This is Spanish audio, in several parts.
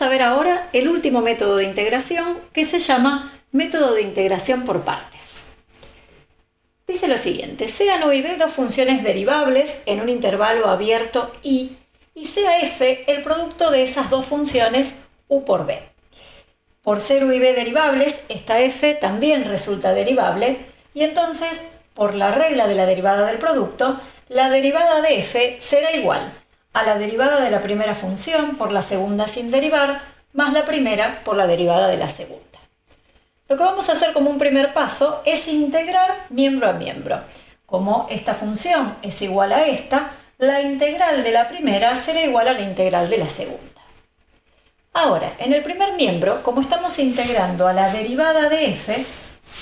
Vamos a ver ahora el último método de integración que se llama método de integración por partes. Dice lo siguiente: sean U y B dos funciones derivables en un intervalo abierto y sea f el producto de esas dos funciones u por b. Por ser U y B derivables, esta f también resulta derivable y entonces, por la regla de la derivada del producto, la derivada de f será igual a la derivada de la primera función por la segunda sin derivar, más la primera por la derivada de la segunda. Lo que vamos a hacer como un primer paso es integrar miembro a miembro. Como esta función es igual a esta, la integral de la primera será igual a la integral de la segunda. Ahora, en el primer miembro, como estamos integrando a la derivada de f,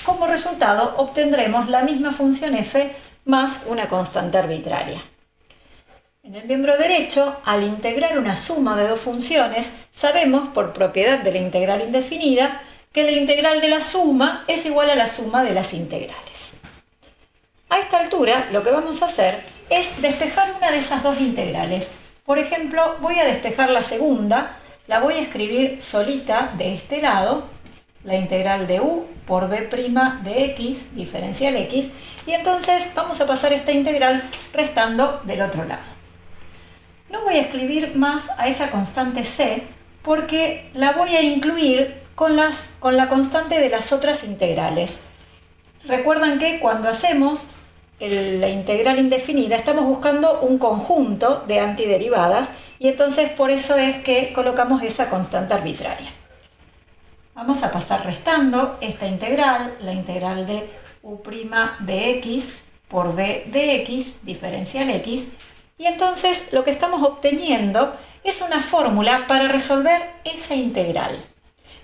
como resultado obtendremos la misma función f más una constante arbitraria. En el miembro derecho, al integrar una suma de dos funciones, sabemos, por propiedad de la integral indefinida, que la integral de la suma es igual a la suma de las integrales. A esta altura, lo que vamos a hacer es despejar una de esas dos integrales. Por ejemplo, voy a despejar la segunda, la voy a escribir solita de este lado, la integral de u por b' de x, diferencial x, y entonces vamos a pasar esta integral restando del otro lado. No voy a escribir más a esa constante c porque la voy a incluir con la constante de las otras integrales. Recuerdan que cuando hacemos la integral indefinida estamos buscando un conjunto de antiderivadas y entonces por eso es que colocamos esa constante arbitraria. Vamos a pasar restando esta integral, la integral de u' de x por b de x, diferencial x, y entonces lo que estamos obteniendo es una fórmula para resolver esa integral.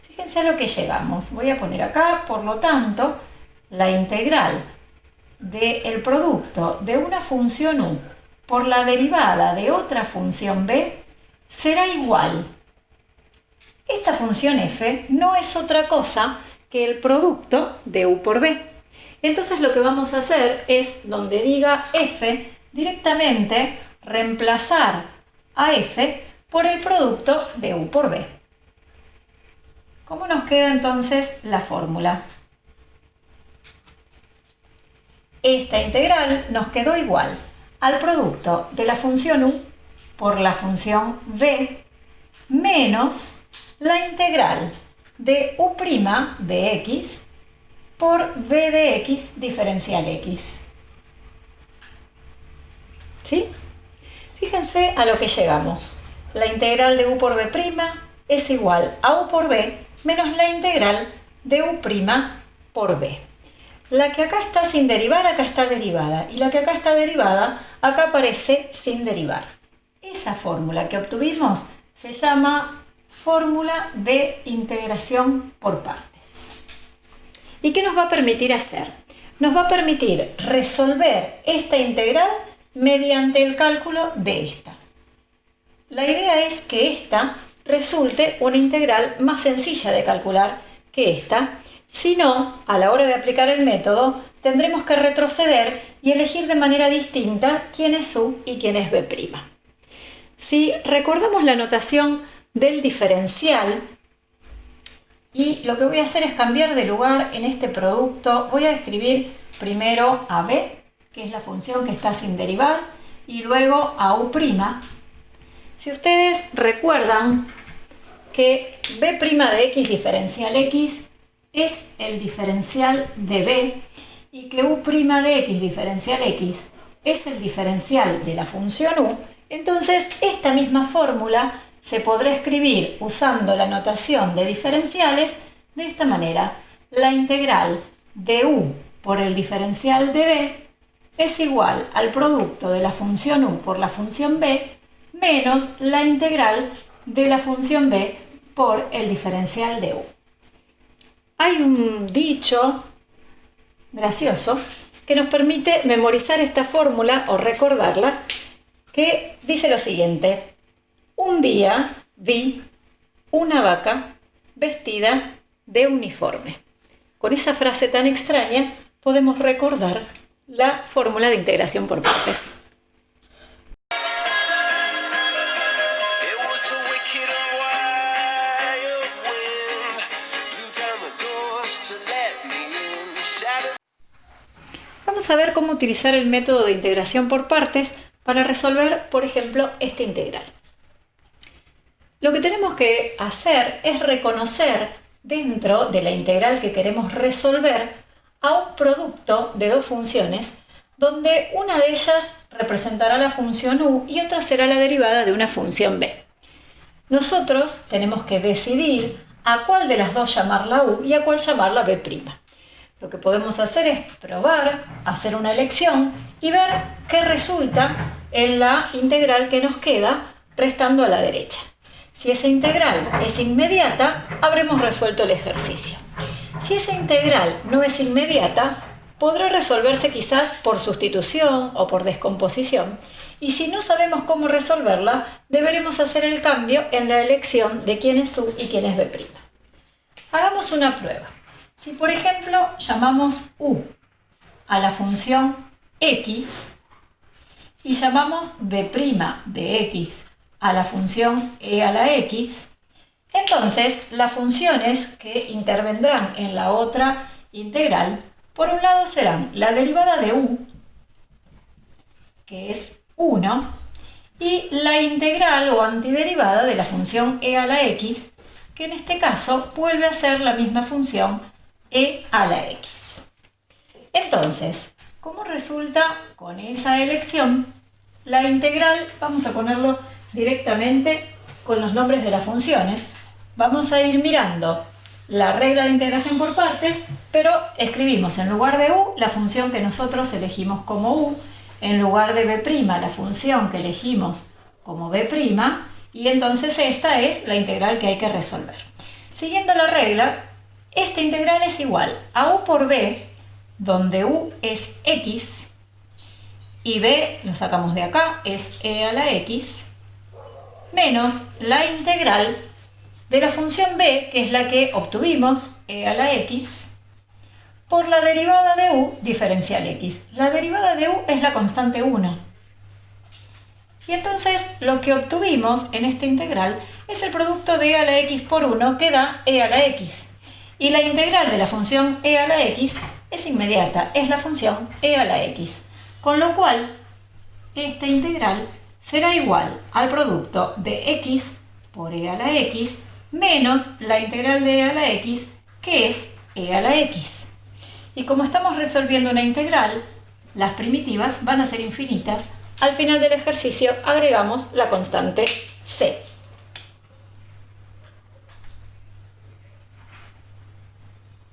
Fíjense a lo que llegamos. Voy a poner acá, por lo tanto, la integral del producto de una función u por la derivada de otra función b será igual. Esta función f no es otra cosa que el producto de u por b. Entonces lo que vamos a hacer es, donde diga f, directamente reemplazar a f por el producto de u por b. ¿Cómo nos queda entonces la fórmula? Esta integral nos quedó igual al producto de la función u por la función b menos la integral de u' de x por b de x diferencial x. ¿Sí? Fíjense a lo que llegamos. La integral de u por b' es igual a u por b menos la integral de u' por b. La que acá está sin derivar, acá está derivada. Y la que acá está derivada, acá aparece sin derivar. Esa fórmula que obtuvimos se llama fórmula de integración por partes. ¿Y qué nos va a permitir hacer? Nos va a permitir resolver esta integral mediante el cálculo de esta. La idea es que esta resulte una integral más sencilla de calcular que esta. Si no, a la hora de aplicar el método, tendremos que retroceder y elegir de manera distinta quién es u y quién es b'. Si recordamos la notación del diferencial, y lo que voy a hacer es cambiar de lugar en este producto, voy a escribir primero a b, que es la función que está sin derivar, y luego a u'. Si ustedes recuerdan que b' de x diferencial x es el diferencial de b y que u' de x diferencial x es el diferencial de la función u, entonces esta misma fórmula se podrá escribir usando la notación de diferenciales de esta manera. La integral de u por el diferencial de b es igual al producto de la función u por la función b menos la integral de la función b por el diferencial de u. Hay un dicho gracioso que nos permite memorizar esta fórmula o recordarla, que dice lo siguiente: un día vi una vaca vestida de uniforme. Con esa frase tan extraña podemos recordar la fórmula de integración por partes. It was a wicked and wild vamos a ver cómo utilizar el método de integración por partes para resolver, por ejemplo, esta integral. Lo que tenemos que hacer es reconocer dentro de la integral que queremos resolver a un producto de dos funciones donde una de ellas representará la función u y otra será la derivada de una función b. Nosotros tenemos que decidir a cuál de las dos llamarla u y a cuál llamarla b'. Lo que podemos hacer es probar, hacer una elección y ver qué resulta en la integral que nos queda restando a la derecha. Si esa integral es inmediata, habremos resuelto el ejercicio. Si esa integral no es inmediata, podrá resolverse quizás por sustitución o por descomposición, y si no sabemos cómo resolverla, deberemos hacer el cambio en la elección de quién es u y quién es b'. Hagamos una prueba. Si, por ejemplo, llamamos u a la función x y llamamos b' de x a la función e a la x, entonces las funciones que intervendrán en la otra integral, por un lado serán la derivada de u, que es 1, y la integral o antiderivada de la función e a la x, que en este caso vuelve a ser la misma función e a la x. Entonces, ¿cómo resulta con esa elección? La integral, vamos a ponerlo directamente con los nombres de las funciones. Vamos a ir mirando la regla de integración por partes, pero escribimos en lugar de u la función que nosotros elegimos como u, en lugar de b' la función que elegimos como b', y entonces esta es la integral que hay que resolver. Siguiendo la regla, esta integral es igual a u por b, donde u es x, y b, lo sacamos de acá, es e a la x, menos la integral de la función b, que es la que obtuvimos, e a la x, por la derivada de u diferencial x. La derivada de u es la constante 1. Y entonces lo que obtuvimos en esta integral es el producto de e a la x por 1 que da e a la x. Y la integral de la función e a la x es inmediata, es la función e a la x. Con lo cual, esta integral será igual al producto de x por e a la x menos la integral de e a la x, que es e a la x. Y como estamos resolviendo una integral, las primitivas van a ser infinitas. Al final del ejercicio agregamos la constante c.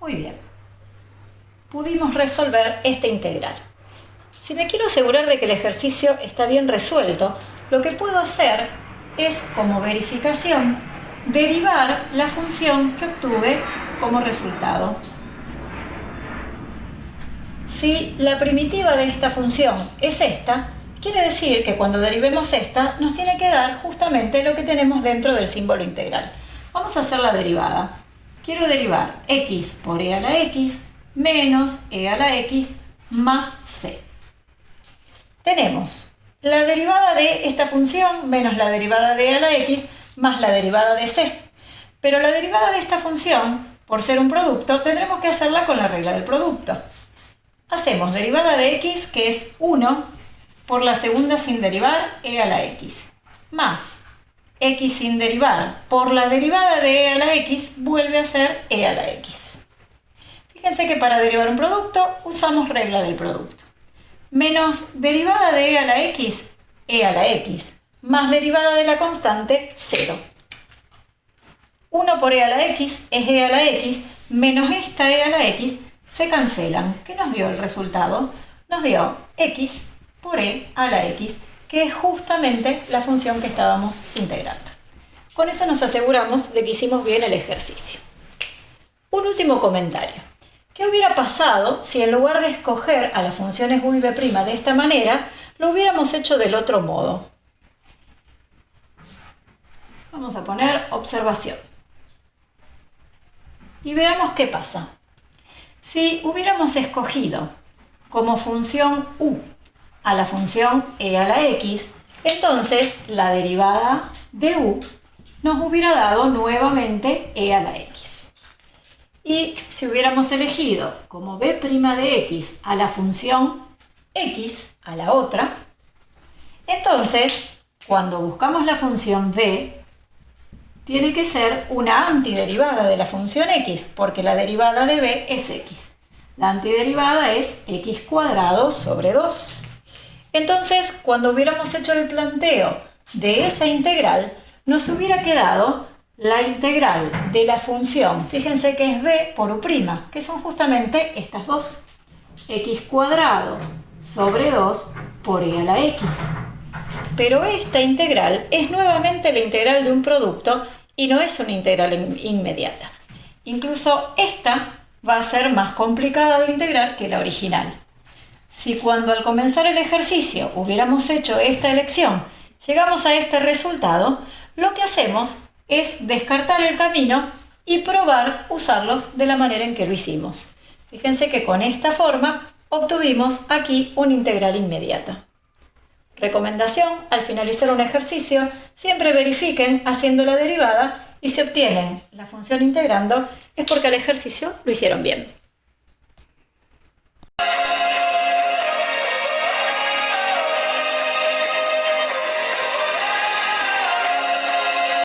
Muy bien. Pudimos resolver esta integral. Si me quiero asegurar de que el ejercicio está bien resuelto, lo que puedo hacer es, como verificación, derivar la función que obtuve como resultado. Si la primitiva de esta función es esta, quiere decir que cuando derivemos esta, nos tiene que dar justamente lo que tenemos dentro del símbolo integral. Vamos a hacer la derivada. Quiero derivar x por e a la x menos e a la x más c. Tenemos la derivada de esta función menos la derivada de e a la x más la derivada de c. Pero la derivada de esta función, por ser un producto, tendremos que hacerla con la regla del producto. Hacemos derivada de x, que es 1, por la segunda sin derivar, e a la x, más x sin derivar por la derivada de e a la x vuelve a ser e a la x. Fíjense que para derivar un producto usamos regla del producto. Menos derivada de e a la x, más derivada de la constante 0. 1 por e a la x es e a la x, menos esta e a la x se cancelan. ¿Qué nos dio el resultado? Nos dio x por e a la x, que es justamente la función que estábamos integrando. Con eso nos aseguramos de que hicimos bien el ejercicio. Un último comentario. ¿Qué hubiera pasado si en lugar de escoger a las funciones u y b' de esta manera, lo hubiéramos hecho del otro modo? Vamos a poner observación. Y veamos qué pasa. Si hubiéramos escogido como función u a la función e a la x, entonces la derivada de u nos hubiera dado nuevamente e a la x. Y si hubiéramos elegido como b' de x a la función x, a la otra, entonces, cuando buscamos la función b, tiene que ser una antiderivada de la función x, porque la derivada de b es x. La antiderivada es x² sobre 2. Entonces, cuando hubiéramos hecho el planteo de esa integral, nos hubiera quedado la integral de la función, fíjense que es b por u', que son justamente estas dos, x² sobre 2 por e a la x. Pero esta integral es nuevamente la integral de un producto y no es una integral inmediata. Incluso esta va a ser más complicada de integrar que la original. Si cuando al comenzar el ejercicio hubiéramos hecho esta elección, llegamos a este resultado, lo que hacemos es descartar el camino y probar usarlos de la manera en que lo hicimos. Fíjense que con esta forma obtuvimos aquí una integral inmediata. Recomendación: al finalizar un ejercicio, siempre verifiquen haciendo la derivada y si obtienen la función integrando es porque el ejercicio lo hicieron bien.